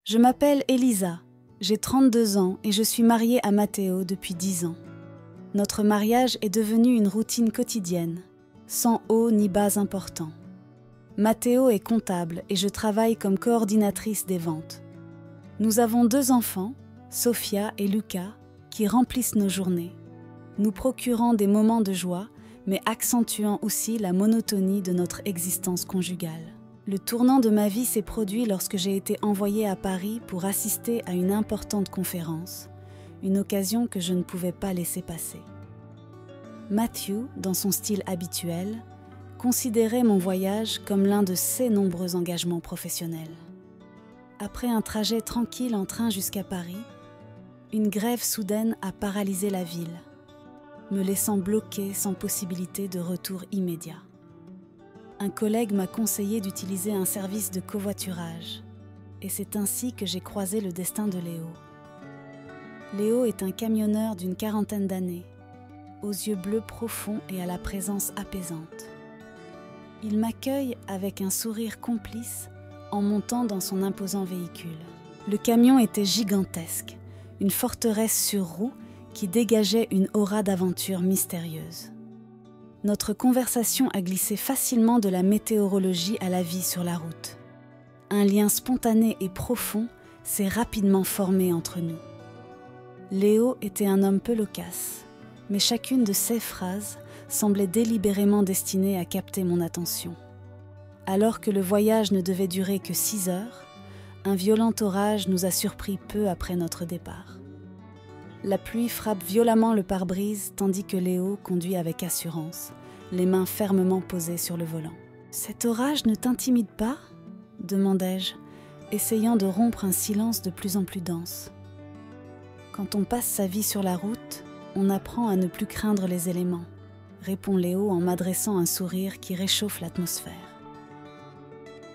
Je m'appelle Elisa, j'ai 32 ans et je suis mariée à Matteo depuis 10 ans. Notre mariage est devenu une routine quotidienne, sans hauts ni bas importants. Matteo est comptable et je travaille comme coordinatrice des ventes. Nous avons 2 enfants, Sofia et Luca, qui remplissent nos journées, nous procurant des moments de joie, mais accentuant aussi la monotonie de notre existence conjugale. Le tournant de ma vie s'est produit lorsque j'ai été envoyée à Paris pour assister à une importante conférence, une occasion que je ne pouvais pas laisser passer. Matthew, dans son style habituel, considérait mon voyage comme l'un de ses nombreux engagements professionnels. Après un trajet tranquille en train jusqu'à Paris, une grève soudaine a paralysé la ville, me laissant bloquée sans possibilité de retour immédiat. Un collègue m'a conseillé d'utiliser un service de covoiturage, et c'est ainsi que j'ai croisé le destin de Léo. Léo est un camionneur d'une 40aine d'années, aux yeux bleus profonds et à la présence apaisante. Il m'accueille avec un sourire complice en montant dans son imposant véhicule. Le camion était gigantesque, une forteresse sur roues qui dégageait une aura d'aventure mystérieuse. Notre conversation a glissé facilement de la météorologie à la vie sur la route. Un lien spontané et profond s'est rapidement formé entre nous. Léo était un homme peu loquace, mais chacune de ses phrases semblait délibérément destinée à capter mon attention. Alors que le voyage ne devait durer que 6 heures, un violent orage nous a surpris peu après notre départ. La pluie frappe violemment le pare-brise tandis que Léo conduit avec assurance, les mains fermement posées sur le volant. « Cet orage ne t'intimide pas ?» demandai-je, essayant de rompre un silence de plus en plus dense. Quand on passe sa vie sur la route, on apprend à ne plus craindre les éléments, répond Léo en m'adressant un sourire qui réchauffe l'atmosphère.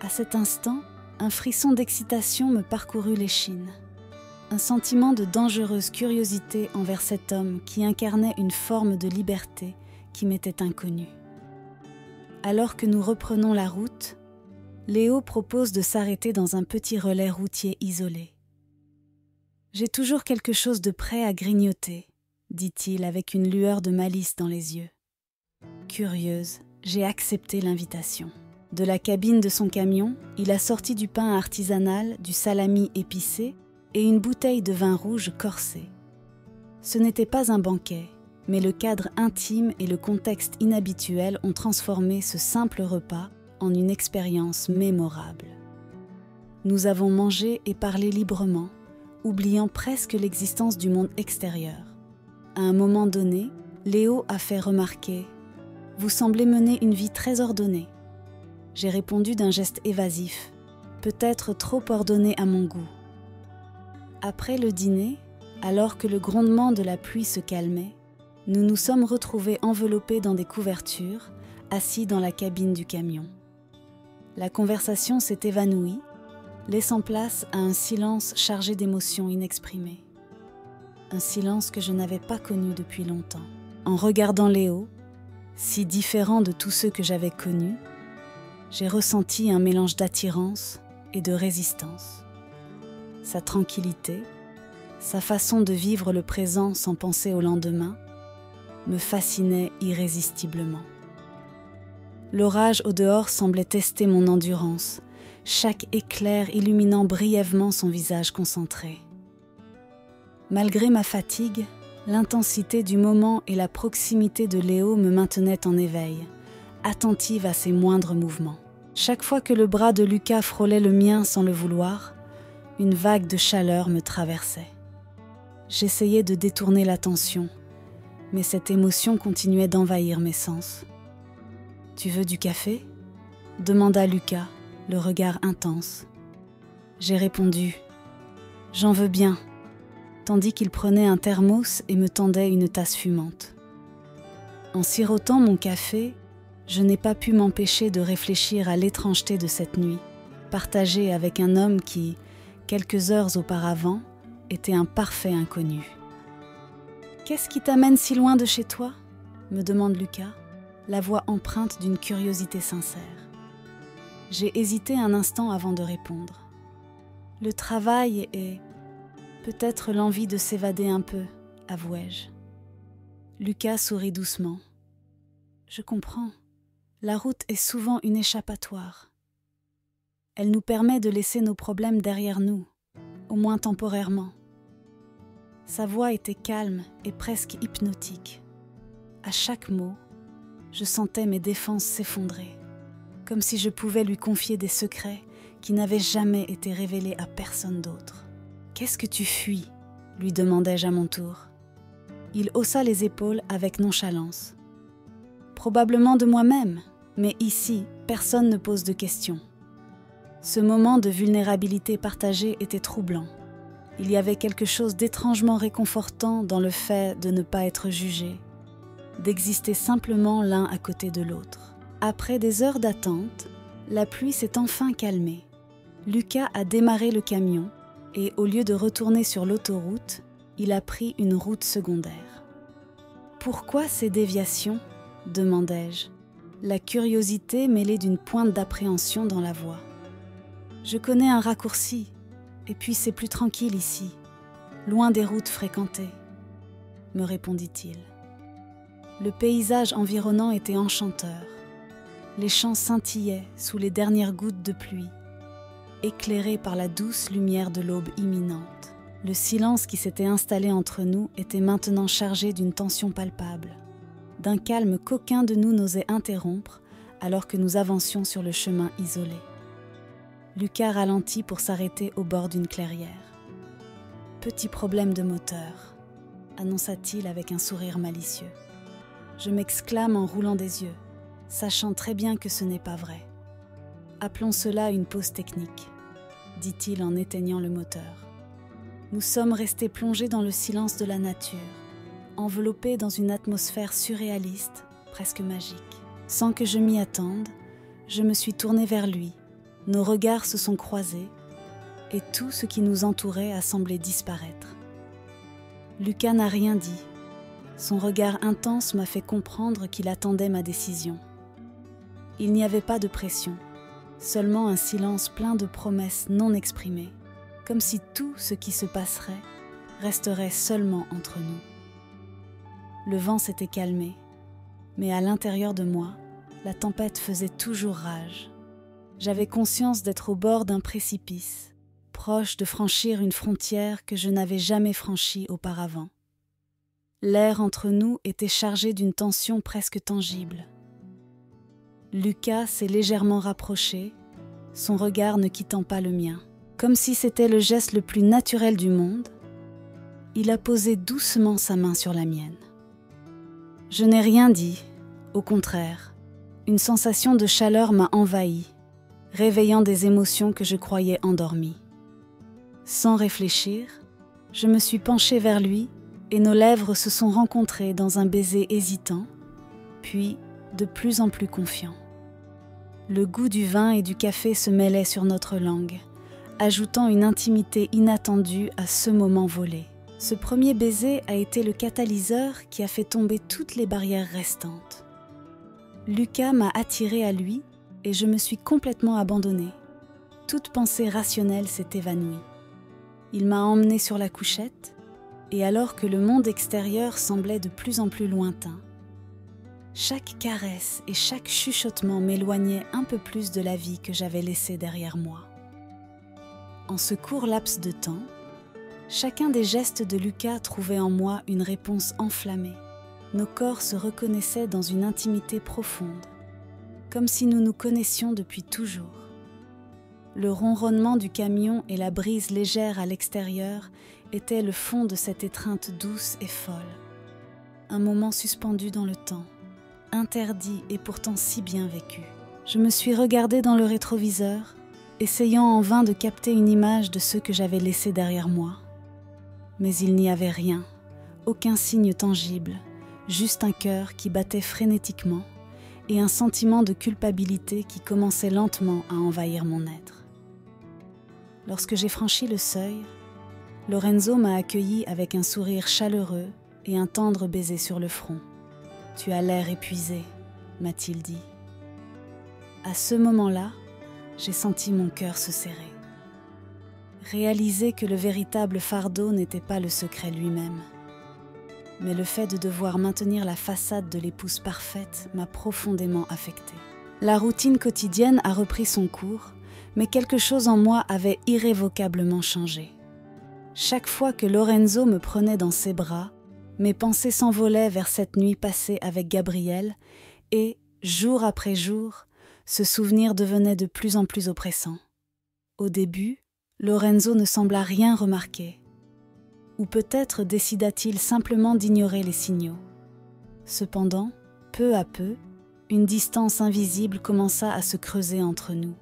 À cet instant, un frisson d'excitation me parcourut l'échine. Un sentiment de dangereuse curiosité envers cet homme qui incarnait une forme de liberté qui m'était inconnue. Alors que nous reprenons la route, Léo propose de s'arrêter dans un petit relais routier isolé. « J'ai toujours quelque chose de prêt à grignoter », dit-il avec une lueur de malice dans les yeux. Curieuse, j'ai accepté l'invitation. De la cabine de son camion, il a sorti du pain artisanal, du salami épicé et une bouteille de vin rouge corsé. Ce n'était pas un banquet, mais le cadre intime et le contexte inhabituel ont transformé ce simple repas en une expérience mémorable. Nous avons mangé et parlé librement, oubliant presque l'existence du monde extérieur. À un moment donné, Léo a fait remarquer « Vous semblez mener une vie très ordonnée ». J'ai répondu d'un geste évasif, peut-être trop ordonné à mon goût. Après le dîner, alors que le grondement de la pluie se calmait, nous nous sommes retrouvés enveloppés dans des couvertures, assis dans la cabine du camion. La conversation s'est évanouie, laissant place à un silence chargé d'émotions inexprimées. Un silence que je n'avais pas connu depuis longtemps. En regardant Léo, si différent de tous ceux que j'avais connus, j'ai ressenti un mélange d'attirance et de résistance. Sa tranquillité, sa façon de vivre le présent sans penser au lendemain, me fascinait irrésistiblement. L'orage au dehors semblait tester mon endurance, chaque éclair illuminant brièvement son visage concentré. Malgré ma fatigue, l'intensité du moment et la proximité de Léo me maintenaient en éveil, attentive à ses moindres mouvements. Chaque fois que le bras de Luca frôlait le mien sans le vouloir, une vague de chaleur me traversait. J'essayais de détourner l'attention, mais cette émotion continuait d'envahir mes sens. « Tu veux du café ?» demanda Luca, le regard intense. J'ai répondu « J'en veux bien », tandis qu'il prenait un thermos et me tendait une tasse fumante. En sirotant mon café, je n'ai pas pu m'empêcher de réfléchir à l'étrangeté de cette nuit, partagée avec un homme qui, quelques heures auparavant, était un parfait inconnu. « Qu'est-ce qui t'amène si loin de chez toi ?» me demande Luca, la voix empreinte d'une curiosité sincère. J'ai hésité un instant avant de répondre. Le travail et peut-être l'envie de s'évader un peu, avouai-je. Lucas sourit doucement. Je comprends. La route est souvent une échappatoire. Elle nous permet de laisser nos problèmes derrière nous, au moins temporairement. Sa voix était calme et presque hypnotique. À chaque mot, je sentais mes défenses s'effondrer, comme si je pouvais lui confier des secrets qui n'avaient jamais été révélés à personne d'autre. « Qu'est-ce que tu fuis ?» lui demandai-je à mon tour. Il haussa les épaules avec nonchalance. « Probablement de moi-même, mais ici, personne ne pose de questions. » Ce moment de vulnérabilité partagée était troublant. Il y avait quelque chose d'étrangement réconfortant dans le fait de ne pas être jugé, d'exister simplement l'un à côté de l'autre. Après des heures d'attente, la pluie s'est enfin calmée. Lucas a démarré le camion et au lieu de retourner sur l'autoroute, il a pris une route secondaire. « Pourquoi ces déviations ?» demandai-je, la curiosité mêlée d'une pointe d'appréhension dans la voix. « Je connais un raccourci, et puis c'est plus tranquille ici, loin des routes fréquentées, » me répondit-il. Le paysage environnant était enchanteur. Les champs scintillaient sous les dernières gouttes de pluie, éclairés par la douce lumière de l'aube imminente. Le silence qui s'était installé entre nous était maintenant chargé d'une tension palpable, d'un calme qu'aucun de nous n'osait interrompre alors que nous avancions sur le chemin isolé. Lucas ralentit pour s'arrêter au bord d'une clairière. « Petit problème de moteur », annonça-t-il avec un sourire malicieux. Je m'exclame en roulant des yeux, sachant très bien que ce n'est pas vrai. « Appelons cela une pause technique », dit-il en éteignant le moteur. Nous sommes restés plongés dans le silence de la nature, enveloppés dans une atmosphère surréaliste, presque magique. Sans que je m'y attende, je me suis tournée vers lui. Nos regards se sont croisés et tout ce qui nous entourait a semblé disparaître. Lucas n'a rien dit. Son regard intense m'a fait comprendre qu'il attendait ma décision. Il n'y avait pas de pression, seulement un silence plein de promesses non exprimées, comme si tout ce qui se passerait resterait seulement entre nous. Le vent s'était calmé, mais à l'intérieur de moi, la tempête faisait toujours rage. J'avais conscience d'être au bord d'un précipice, proche de franchir une frontière que je n'avais jamais franchie auparavant. L'air entre nous était chargé d'une tension presque tangible. Lucas s'est légèrement rapproché, son regard ne quittant pas le mien. Comme si c'était le geste le plus naturel du monde, il a posé doucement sa main sur la mienne. Je n'ai rien dit, au contraire, une sensation de chaleur m'a envahi, réveillant des émotions que je croyais endormies. Sans réfléchir, je me suis penchée vers lui et nos lèvres se sont rencontrées dans un baiser hésitant, puis de plus en plus confiant. Le goût du vin et du café se mêlaient sur notre langue, ajoutant une intimité inattendue à ce moment volé. Ce premier baiser a été le catalyseur qui a fait tomber toutes les barrières restantes. Lucas m'a attirée à lui et je me suis complètement abandonnée. Toute pensée rationnelle s'est évanouie. Il m'a emmenée sur la couchette, et alors que le monde extérieur semblait de plus en plus lointain, chaque caresse et chaque chuchotement m'éloignaient un peu plus de la vie que j'avais laissée derrière moi. En ce court laps de temps, chacun des gestes de Lucas trouvait en moi une réponse enflammée. Nos corps se reconnaissaient dans une intimité profonde, comme si nous nous connaissions depuis toujours. Le ronronnement du camion et la brise légère à l'extérieur étaient le fond de cette étreinte douce et folle. Un moment suspendu dans le temps, interdit et pourtant si bien vécu. Je me suis regardée dans le rétroviseur, essayant en vain de capter une image de ce que j'avais laissé derrière moi. Mais il n'y avait rien, aucun signe tangible, juste un cœur qui battait frénétiquement et un sentiment de culpabilité qui commençait lentement à envahir mon être. Lorsque j'ai franchi le seuil, Lorenzo m'a accueilli avec un sourire chaleureux et un tendre baiser sur le front. « Tu as l'air épuisé », m'a-t-il dit. À ce moment-là, j'ai senti mon cœur se serrer. réaliser que le véritable fardeau n'était pas le secret lui-même. Mais le fait de devoir maintenir la façade de l'épouse parfaite m'a profondément affectée. La routine quotidienne a repris son cours, mais quelque chose en moi avait irrévocablement changé. Chaque fois que Lorenzo me prenait dans ses bras, mes pensées s'envolaient vers cette nuit passée avec Gabriel et, jour après jour, ce souvenir devenait de plus en plus oppressant. Au début, Lorenzo ne sembla rien remarquer. Ou peut-être décida-t-il simplement d'ignorer les signaux. Cependant, peu à peu, une distance invisible commença à se creuser entre nous.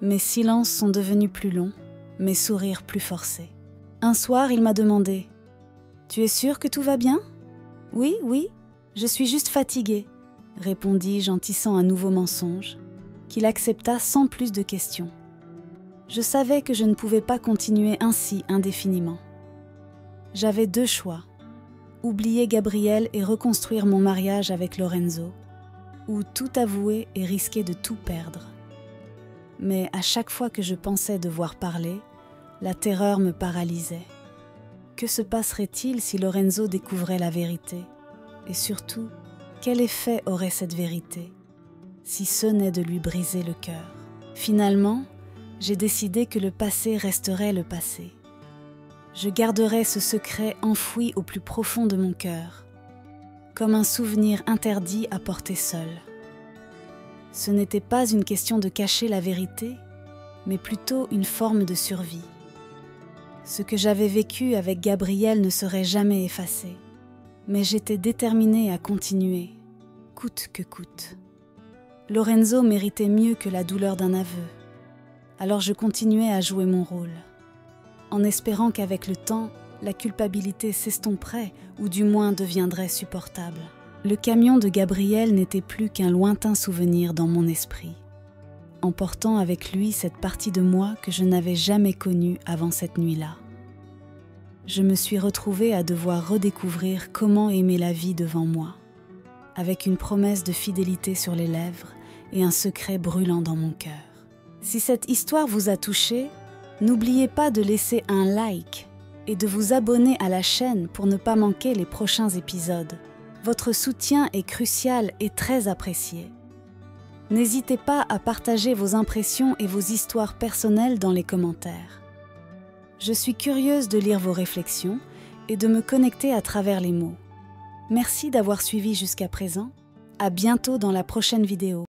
Mes silences sont devenus plus longs, mes sourires plus forcés. Un soir, il m'a demandé « Tu es sûr que tout va bien ?»« Oui, oui, je suis juste fatiguée », répondis-je en tissant un nouveau mensonge, qu'il accepta sans plus de questions. Je savais que je ne pouvais pas continuer ainsi indéfiniment. J'avais deux choix, oublier Gabriel et reconstruire mon mariage avec Lorenzo, ou tout avouer et risquer de tout perdre. Mais à chaque fois que je pensais devoir parler, la terreur me paralysait. Que se passerait-il si Lorenzo découvrait la vérité? Et surtout, quel effet aurait cette vérité, si ce n'est de lui briser le cœur? Finalement, j'ai décidé que le passé resterait le passé. Je garderais ce secret enfoui au plus profond de mon cœur, comme un souvenir interdit à porter seul. Ce n'était pas une question de cacher la vérité, mais plutôt une forme de survie. Ce que j'avais vécu avec Gabriel ne serait jamais effacé, mais j'étais déterminée à continuer, coûte que coûte. Lorenzo méritait mieux que la douleur d'un aveu, alors je continuais à jouer mon rôle, en espérant qu'avec le temps, la culpabilité s'estomperait ou du moins deviendrait supportable. Le camion de Gabriel n'était plus qu'un lointain souvenir dans mon esprit, emportant avec lui cette partie de moi que je n'avais jamais connue avant cette nuit-là. Je me suis retrouvée à devoir redécouvrir comment aimer la vie devant moi, avec une promesse de fidélité sur les lèvres et un secret brûlant dans mon cœur. Si cette histoire vous a touché, n'oubliez pas de laisser un like et de vous abonner à la chaîne pour ne pas manquer les prochains épisodes. Votre soutien est crucial et très apprécié. N'hésitez pas à partager vos impressions et vos histoires personnelles dans les commentaires. Je suis curieuse de lire vos réflexions et de me connecter à travers les mots. Merci d'avoir suivi jusqu'à présent. À bientôt dans la prochaine vidéo.